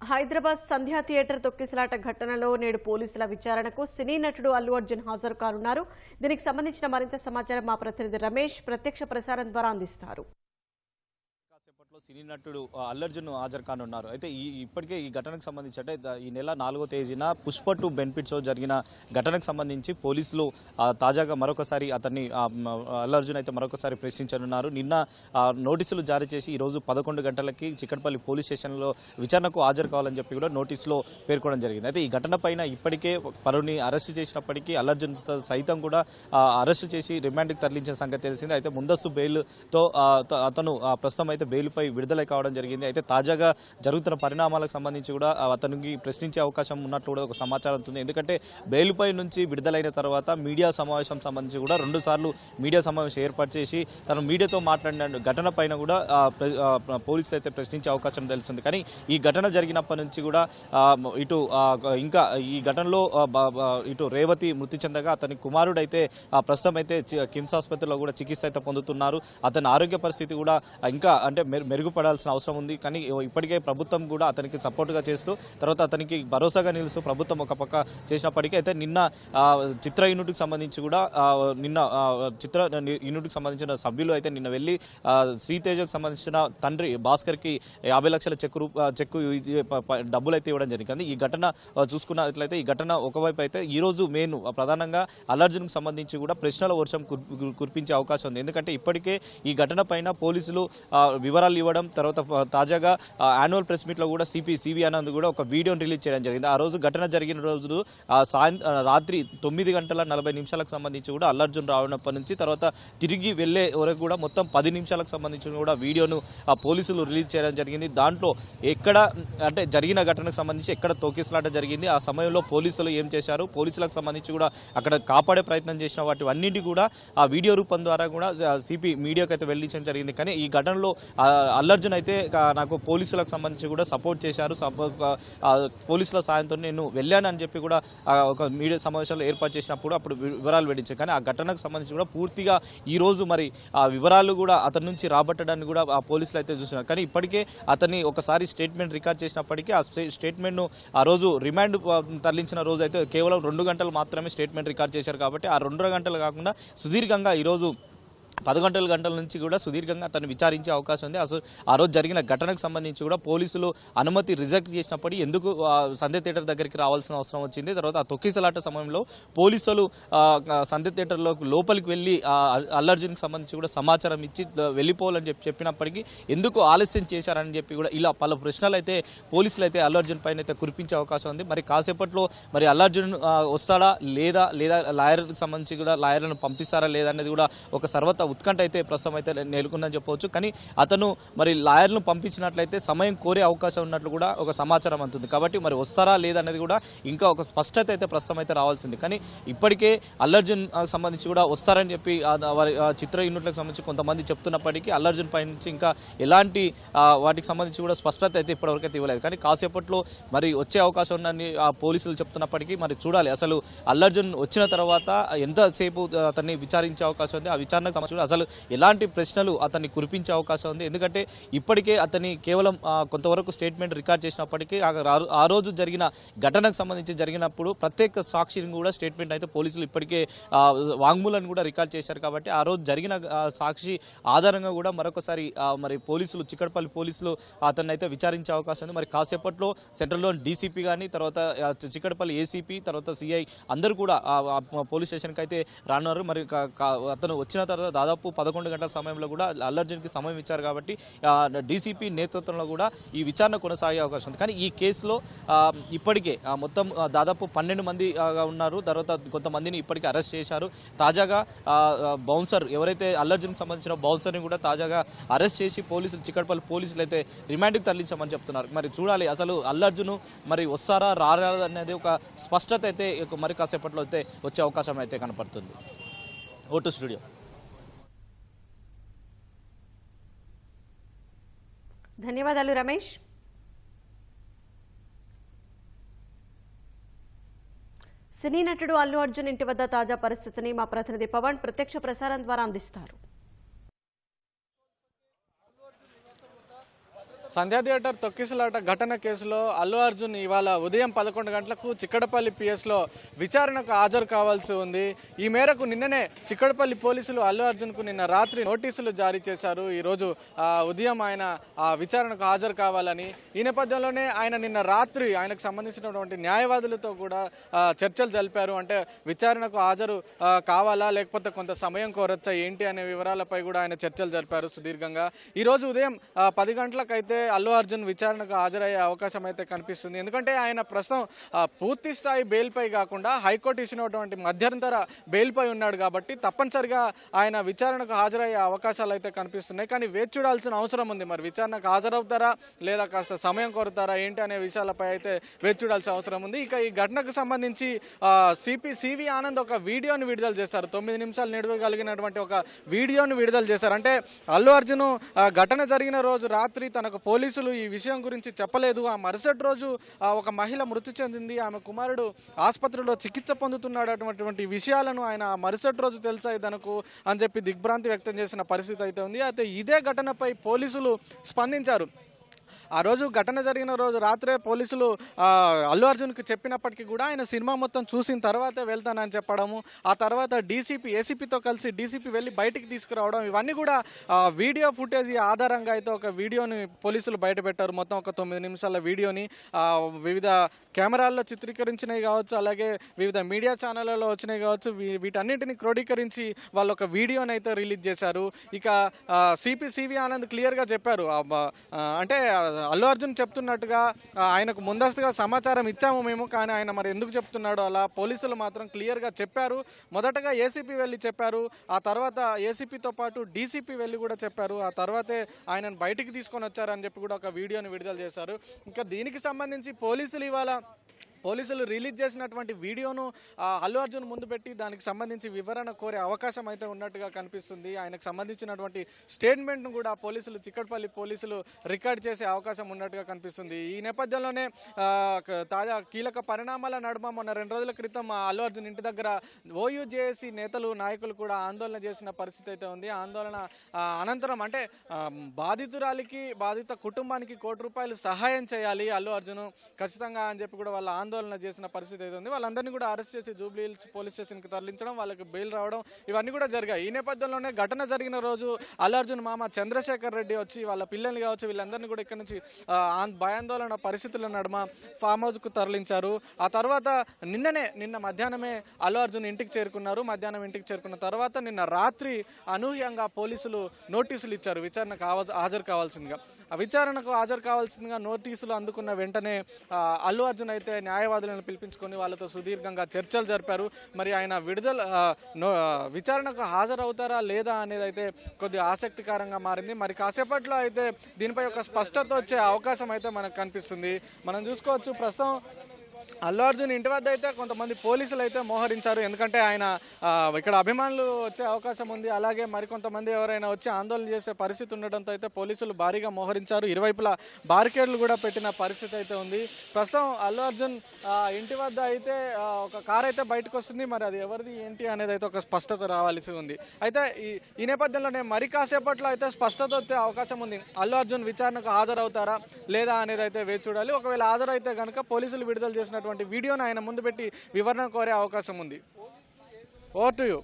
హైదరాబాద్ సంధ్యా theatre తొక్కిసలాట ఘటనలో నేడు పోలీసుల విచారణకు సినీ నటుడు అల్లు అర్జున్ హాజరు కానున్నారు. దీనికి సంబంధించిన మరింత సమాచారం మా ప్రతినిధి రమేష్ ప్రత్యక్ష ప్రసారం ద్వారా అందిస్తారు. సినీ నటుడు అల్లు అర్జున్ హాజరు కానున్నారు. అయితే ఇప్పటికే ఈ ఘటనకు సంబంధించి అంటే ఈ నెల 4వ తేదీన పుష్ప 2 బెనిఫిట్ షో జరిగిన ఘటనకు సంబంధించి పోలీసులు తాజాగా మరొకసారి అతన్ని అల్లు అర్జున్ అయితే మరొకసారి ప్రశ్నించనున్నారు. నిన్న నోటీసులు జారీ చేసి ఈరోజు 11 గంటలకి చిక్కడపల్లి పోలీస్ స్టేషన్లో విచారణకు హాజరు కావాలని చెప్పి కూడా నోటీసులో పేర్కొనడం జరిగింది. అయితే ఈ ఘటన పైన ఇప్పటికే పలువురిని అరెస్టు చేసినప్పటికీ అల్లు అర్జున్ సైతం కూడా అరెస్టు చేసి రిమాండ్కి తరలించిన సంగతి తెలిసింది. అయితే ముందస్తు బెయిల్తో అతను ప్రస్తుతం అయితే బెయిల్పై విడుదల కావడం జరిగింది. అయితే తాజాగా జరుగుతున్న పరిణామాలకు సంబంధించి కూడా అతనికి ప్రశ్నించే అవకాశం ఉన్నట్లు కూడా ఒక సమాచారం ఉంటుంది. ఎందుకంటే బెయిల్పై నుంచి విడుదలైన తర్వాత మీడియా సమావేశం సంబంధించి కూడా 2 సార్లు మీడియా సమావేశం ఏర్పాటు చేసి తను మీడియాతో మాట్లాడిన ఘటన పైన కూడా పోలీసులు అయితే ప్రశ్నించే అవకాశం తెలిసింది. కానీ ఈ ఘటన జరిగినప్పటి నుంచి కూడా ఇటు ఇంకా ఈ ఘటనలో ఇటు రేవతి మృతి చెందగా అతని కుమారుడు అయితే ప్రస్తుతం అయితే కిమ్స్ ఆసుపత్రిలో కూడా చికిత్స అయితే పొందుతున్నారు. అతని ఆరోగ్య పరిస్థితి కూడా ఇంకా అంటే మెరుగుపడాల్సిన అవసరం ఉంది. కానీ ఇప్పటికే ప్రభుత్వం కూడా అతనికి సపోర్ట్గా చేస్తూ తర్వాత అతనికి భరోసాగా నిలుస్తూ ప్రభుత్వం ఒక పక్క చేసినప్పటికీ అయితే నిన్న చిత్ర యూనిట్కి సంబంధించి కూడా నిన్న చిత్ర యూనిట్కి సంబంధించిన సభ్యులు అయితే నిన్న వెళ్ళి శ్రీతేజకు సంబంధించిన తండ్రి భాస్కర్కి 50 లక్షల చెక్కు డబ్బులు అయితే ఇవ్వడం జరిగింది. ఈ ఘటన చూసుకున్నట్లయితే ఈ ఘటన ఒకవైపు అయితే ఈరోజు మెయిన్ ప్రధానంగా అల్లు అర్జున్కి సంబంధించి కూడా ప్రశ్నల వర్షం కురిపించే అవకాశం ఉంది. ఎందుకంటే ఇప్పటికే ఈ ఘటన పైన పోలీసులు వివరాలు ఇవ్వడం తర్వాత తాజాగా యాన్యువల్ ప్రెస్ మీట్లో కూడా సివి ఆనంద్ కూడా ఒక వీడియోని రిలీజ్ చేయడం జరిగింది. ఆ రోజు ఘటన జరిగిన రోజు రాత్రి 9:40 సంబంధించి కూడా అల్లు అర్జున్ రావడప్పటి నుంచి తర్వాత తిరిగి వెళ్లే వరకు కూడా మొత్తం 10 నిమిషాలకు సంబంధించి కూడా వీడియోను పోలీసులు రిలీజ్ చేయడం జరిగింది. దాంట్లో ఎక్కడ అంటే జరిగిన ఘటనకు సంబంధించి ఎక్కడ తోకిసలాట జరిగింది, ఆ సమయంలో పోలీసులు ఏం చేశారు, పోలీసులకు సంబంధించి కూడా అక్కడ కాపాడే ప్రయత్నం చేసిన వాటి అన్నింటి కూడా ఆ వీడియో రూపం ద్వారా కూడా సిపి మీడియాకు అయితే వెళ్లించడం జరిగింది. కానీ ఈ ఘటనలో అల్లు అర్జున్ అయితే నాకు పోలీసులకు సంబంధించి కూడా సపోర్ట్ చేశారు, పోలీసుల సాయంతో నేను వెళ్ళానని చెప్పి కూడా ఒక మీడియా సమావేశాలు ఏర్పాటు చేసినప్పుడు అప్పుడు వివరాలు వెడించారు. కానీ ఆ ఘటనకు సంబంధించి కూడా పూర్తిగా ఈ రోజు మరి ఆ వివరాలు కూడా అతని నుంచి రాబట్టడానికి కూడా ఆ పోలీసులు అయితే చూస్తున్నారు. కానీ ఇప్పటికే అతన్ని ఒకసారి స్టేట్మెంట్ రికార్డ్ చేసినప్పటికీ ఆ స్టేట్మెంట్ను ఆ రోజు రిమాండ్ తరలించిన రోజు అయితే కేవలం 2 గంటలు మాత్రమే స్టేట్మెంట్ రికార్డ్ చేశారు. కాబట్టి ఆ 2 గంటలు కాకుండా సుదీర్ఘంగా ఈరోజు 11 గంటల నుంచి కూడా సుదీర్ఘంగా అతను విచారించే అవకాశం ఉంది. అసలు ఆ రోజు జరిగిన ఘటనకు సంబంధించి కూడా పోలీసులు అనుమతి రిజెక్ట్ చేసినప్పటికీ ఎందుకు సంధ్య థియేటర్ దగ్గరికి రావాల్సిన అవసరం వచ్చింది, తర్వాత ఆ తొక్కిసలాట సమయంలో పోలీసులు సంధ్య థియేటర్లో లోపలికి వెళ్ళి అల్లు అర్జున్కి సంబంధించి కూడా సమాచారం ఇచ్చి వెళ్ళిపోవాలని చెప్పినప్పటికీ ఎందుకు ఆలస్యం చేశారని చెప్పి కూడా ఇలా పలు ప్రశ్నలు అయితే పోలీసులు అయితే అల్లు అర్జున్ పైన అయితే కురిపించే అవకాశం ఉంది. మరి కాసేపట్లో మరి అల్లు అర్జున్ వస్తాడా లేదా లాయర్కి సంబంధించి కూడా లాయర్లను పంపిస్తారా లేదా అనేది కూడా ఒక సర్వత ఉత్కంఠ అయితే ప్రస్తుతం అయితే నెలకొందని చెప్పవచ్చు. కానీ అతను మరి లాయర్ను పంపించినట్లయితే సమయం కోరే అవకాశం ఉన్నట్లు కూడా ఒక సమాచారం అందుతుంది. కాబట్టి మరి వస్తారా లేదనేది కూడా ఇంకా ఒక స్పష్టత అయితే ప్రస్తుతం అయితే రావాల్సింది. కానీ ఇప్పటికే అల్లు అర్జున్ సంబంధించి కూడా వస్తారని చెప్పి వారి చిత్ర యూనిట్లకు సంబంధించి కొంతమంది చెప్తున్నప్పటికీ అల్లు అర్జున్ పై నుంచి ఇంకా ఎలాంటి వాటికి సంబంధించి కూడా స్పష్టత అయితే ఇప్పటివరకు అయితే ఇవ్వలేదు. కానీ కాసేపట్లో మరి వచ్చే అవకాశం ఉందని పోలీసులు చెప్తున్నప్పటికీ మరి చూడాలి అసలు అల్లు అర్జున్ వచ్చిన తర్వాత ఎంతసేపు అతన్ని విచారించే అవకాశం ఉంది, ఆ విచారణకు అసలు ఎలాంటి ప్రశ్నలు అతన్ని కురిపించే అవకాశం ఉంది. ఎందుకంటే ఇప్పటికే అతన్ని కేవలం కొంతవరకు స్టేట్మెంట్ రికార్డ్ చేసినప్పటికీ ఆ రోజు జరిగిన ఘటనకు సంబంధించి జరిగినప్పుడు ప్రత్యేక సాక్షిని కూడా స్టేట్మెంట్ అయితే పోలీసులు ఇప్పటికే వాంగ్మూలాన్ని కూడా రికార్డ్ చేశారు. కాబట్టి ఆ రోజు జరిగిన సాక్షి ఆధారంగా కూడా మరొకసారి మరి పోలీసులు చిక్కడపల్లి పోలీసులు అతన్ని అయితే విచారించే అవకాశం ఉంది. మరి కాసేపట్లో సెంట్రల్లో డీసీపీ కానీ తర్వాత చిక్కడపల్లి ఏసీపీ తర్వాత సిఐ అందరూ కూడా పోలీస్ స్టేషన్కి అయితే రానున్నారు. మరి అతను వచ్చిన తర్వాత దాదాపు 11 గంటల సమయంలో కూడా అల్లు అర్జున్కి సమయం ఇచ్చారు. కాబట్టి డీసీపీ నేతృత్వంలో కూడా ఈ విచారణ కొనసాగే అవకాశం ఉంది. కానీ ఈ కేసులో ఇప్పటికే మొత్తం దాదాపు 12 మంది ఉన్నారు. తర్వాత కొంతమందిని ఇప్పటికే అరెస్ట్ చేశారు. తాజాగా బౌన్సర్ ఎవరైతే అల్లు అర్జున్కి సంబంధించిన బౌన్సర్ని కూడా తాజాగా అరెస్ట్ చేసి పోలీసులు చిక్కడపల్లి పోలీసులు అయితే రిమాండ్కి తరలించామని చెప్తున్నారు. మరి చూడాలి అసలు అల్లు అర్జున్ మరి వస్తారా రారా అనేది ఒక స్పష్టత అయితే మరి కాసేపట్లో అయితే వచ్చే అవకాశం అయితే కనపడుతుంది. Vote studio. ధన్యవాదాలు రమేష్. సినీ నటుడు అల్లు అర్జున్ ఇంటి వద్ద తాజా పరిస్థితిని మా ప్రతినిధి పవన్ ప్రత్యక్ష ప్రసారం ద్వారా అందిస్తారు. సంధ్యా థియేటర్ తొక్కిసలాట ఘటన కేసులో అల్లు అర్జున్ ఇవాళ ఉదయం 11 గంటలకు చిక్కడపల్లి పిఎస్లో విచారణకు హాజరు కావాల్సి ఉంది. ఈ మేరకు నిన్ననే చిక్కడపల్లి పోలీసులు అల్లు అర్జున్కు నిన్న రాత్రి నోటీసులు జారీ చేశారు. ఈరోజు ఉదయం ఆయన విచారణకు హాజరు కావాలని. ఈ నేపథ్యంలోనే ఆయన నిన్న రాత్రి ఆయనకు సంబంధించినటువంటి న్యాయవాదులతో కూడా చర్చలు జరిపారు. అంటే విచారణకు హాజరు కావాలా లేకపోతే కొంత సమయం కోరొచ్చా ఏంటి అనే వివరాలపై కూడా ఆయన చర్చలు జరిపారు సుదీర్ఘంగా. ఈరోజు ఉదయం 10 గంటలకైతే అల్లు అర్జున్ విచారణకు హాజరయ్యే అవకాశం అయితే కనిపిస్తుంది. ఎందుకంటే ఆయన ప్రస్తుతం పూర్తి స్థాయి బెయిల్పై కాకుండా హైకోర్టు ఇచ్చినటువంటి మధ్యంతర బెయిల్పై ఉన్నాడు కాబట్టి తప్పనిసరిగా ఆయన విచారణకు హాజరయ్యే అవకాశాలు అయితే కనిపిస్తున్నాయి. కానీ వేచి చూడాల్సిన అవసరం ఉంది. మరి విచారణకు హాజరవుతారా లేదా కాస్త సమయం కోరుతారా ఏంటి అనే విషయాలపై అయితే వేచి చూడాల్సిన అవసరం ఉంది. ఇక ఈ ఘటనకు సంబంధించి సివి ఆనంద్ ఒక వీడియోని విడుదల చేస్తారు. 9 నిమిషాలు నిడవగలిగినటువంటి ఒక వీడియోని విడుదల చేశారు. అంటే అల్లు అర్జున్ ఘటన జరిగిన రోజు రాత్రి తనకు పోలీసులు ఈ విషయం గురించి చెప్పలేదు. ఆ మరుసటి రోజు ఒక మహిళ మృతి చెందింది, ఆమె కుమారుడు ఆసుపత్రిలో చికిత్స పొందుతున్నాడటువంటి విషయాలను ఆయన మరుసటి రోజు తెలుసాయి తనకు అని చెప్పి దిగ్భ్రాంతి వ్యక్తం చేసిన పరిస్థితి అయితే ఉంది. అయితే ఇదే ఘటనపై పోలీసులు స్పందించారు. ఆ రోజు ఘటన జరిగిన రోజు రాత్రే పోలీసులు అల్లు అర్జున్కి చెప్పినప్పటికీ కూడా ఆయన సినిమా మొత్తం చూసిన తర్వాతే వెళ్తానని చెప్పడము, ఆ తర్వాత ఏసీపీతో కలిసి డీసీపీ వెళ్ళి బయటికి తీసుకురావడం, ఇవన్నీ కూడా వీడియో ఫుటేజ్ ఆధారంగా అయితే ఒక వీడియోని పోలీసులు బయటపెట్టారు. మొత్తం ఒక 9 నిమిషాల వీడియోని వివిధ కెమెరాల్లో చిత్రీకరించినవి కావచ్చు, అలాగే వివిధ మీడియా ఛానళ్లలో వచ్చినవి కావచ్చు, వీటన్నింటిని క్రోడీకరించి వాళ్ళు ఒక వీడియోని అయితే రిలీజ్ చేశారు. ఇక సివి ఆనంద్ క్లియర్గా చెప్పారు. అంటే అల్లు అర్జున్ చెప్తున్నట్టుగా ఆయనకు ముందస్తుగా సమాచారం ఇచ్చాము మేము, కానీ ఆయన మరి ఎందుకు చెప్తున్నాడో అలా పోలీసులు మాత్రం క్లియర్గా చెప్పారు. మొదటగా ఏసీపీ వెళ్ళి చెప్పారు, ఆ తర్వాత ఏసీపీతో పాటు డీసీపీ వెళ్ళి కూడా చెప్పారు, ఆ తర్వాతే ఆయనను బయటికి తీసుకొని వచ్చారని చెప్పి కూడా ఒక వీడియోని విడుదల చేశారు. ఇంకా దీనికి సంబంధించి పోలీసులు రిలీజ్ చేసినటువంటి వీడియోను అల్లు అర్జున్ ముందు పెట్టి దానికి సంబంధించి వివరణ కోరే అవకాశం అయితే ఉన్నట్టుగా కనిపిస్తుంది. ఆయనకు సంబంధించినటువంటి స్టేట్మెంట్ను కూడా చిక్కడపల్లి పోలీసులు రికార్డ్ చేసే అవకాశం ఉన్నట్టుగా కనిపిస్తుంది. ఈ నేపథ్యంలోనే తాజా కీలక పరిణామాల నడుమ మొన్న 2 రోజుల క్రితం అల్లు అర్జున్ ఇంటి దగ్గర ఓయూజేఏసీ నేతలు నాయకులు కూడా ఆందోళన చేసిన పరిస్థితి అయితే ఉంది. ఆందోళన అనంతరం అంటే బాధిత కుటుంబానికి ₹1 కోటి సహాయం చేయాలి అల్లు అర్జున్ ఖచ్చితంగా అని చెప్పి కూడా వాళ్ళ ఆందోళన చేసిన పరిస్థితి అయితే ఉంది. వాళ్ళందరినీ కూడా అరెస్ట్ చేసి జూబ్లీ హిల్స్ పోలీస్ స్టేషన్కి తరలించడం, వాళ్ళకి బెయిల్ రావడం, ఇవన్నీ కూడా జరిగాయి. ఈ నేపథ్యంలోనే ఘటన జరిగిన రోజు అల్లు అర్జున్ మామ చంద్రశేఖర్ రెడ్డి వచ్చి వాళ్ళ పిల్లల్ని కావచ్చు వీళ్ళందరినీ కూడా ఇక్కడ నుంచి భయాందోళన పరిస్థితుల నడుమ ఫామ్ హౌస్కు తరలించారు. ఆ తర్వాత నిన్న మధ్యాహ్నమే అల్లు అర్జున్ ఇంటికి చేరుకున్నారు. మధ్యాహ్నం ఇంటికి చేరుకున్న తర్వాత నిన్న రాత్రి అనూహ్యంగా పోలీసులు నోటీసులు ఇచ్చారు విచారణకు హాజరు కావాల్సిందిగా. ఆ విచారణకు హాజరు కావాల్సిందిగా నోటీసులు అందుకున్న వెంటనే అల్లు అర్జున్ అయితే న్యాయవాదులను పిలిపించుకొని వాళ్ళతో సుదీర్ఘంగా చర్చలు జరిపారు. మరి ఆయన విచారణకు హాజరవుతారా లేదా అనేది అయితే కొద్దిగా ఆసక్తికరంగా మారింది. మరి కాసేపట్లో అయితే దీనిపై ఒక స్పష్టత వచ్చే అవకాశం అయితే మనకు కనిపిస్తుంది. మనం చూసుకోవచ్చు ప్రస్తుతం అల్లు అర్జున్ ఇంటి వద్ద అయితే కొంతమంది పోలీసులు అయితే మోహరించారు. ఎందుకంటే ఆయన ఇక్కడ అభిమానులు వచ్చే అవకాశం ఉంది, అలాగే మరికొంతమంది ఎవరైనా వచ్చి ఆందోళన చేసే పరిస్థితి ఉండడంతో అయితే పోలీసులు భారీగా మోహరించారు. ఇరువైపులా బారికేడ్లు కూడా పెట్టిన పరిస్థితి అయితే ఉంది. ప్రస్తుతం అల్లు అర్జున్ ఇంటి వద్ద అయితే ఒక కార్ అయితే బయటకు వస్తుంది. మరి అది ఎవరిది ఏంటి అనేది అయితే ఒక స్పష్టత రావాల్సి ఉంది. అయితే ఈ నేపథ్యంలోనే మరి కాసేపట్లో అయితే స్పష్టత వచ్చే అవకాశం ఉంది. అల్లు అర్జున్ విచారణకు హాజరవుతారా లేదా అనేది అయితే వేచి చూడాలి. ఒకవేళ హాజరైతే కనుక పోలీసులు విడుదల చేసినటువంటి వీడియోను ఆయన ముందు పెట్టి వివరణ కోరే అవకాశం ఉంది. Over to you.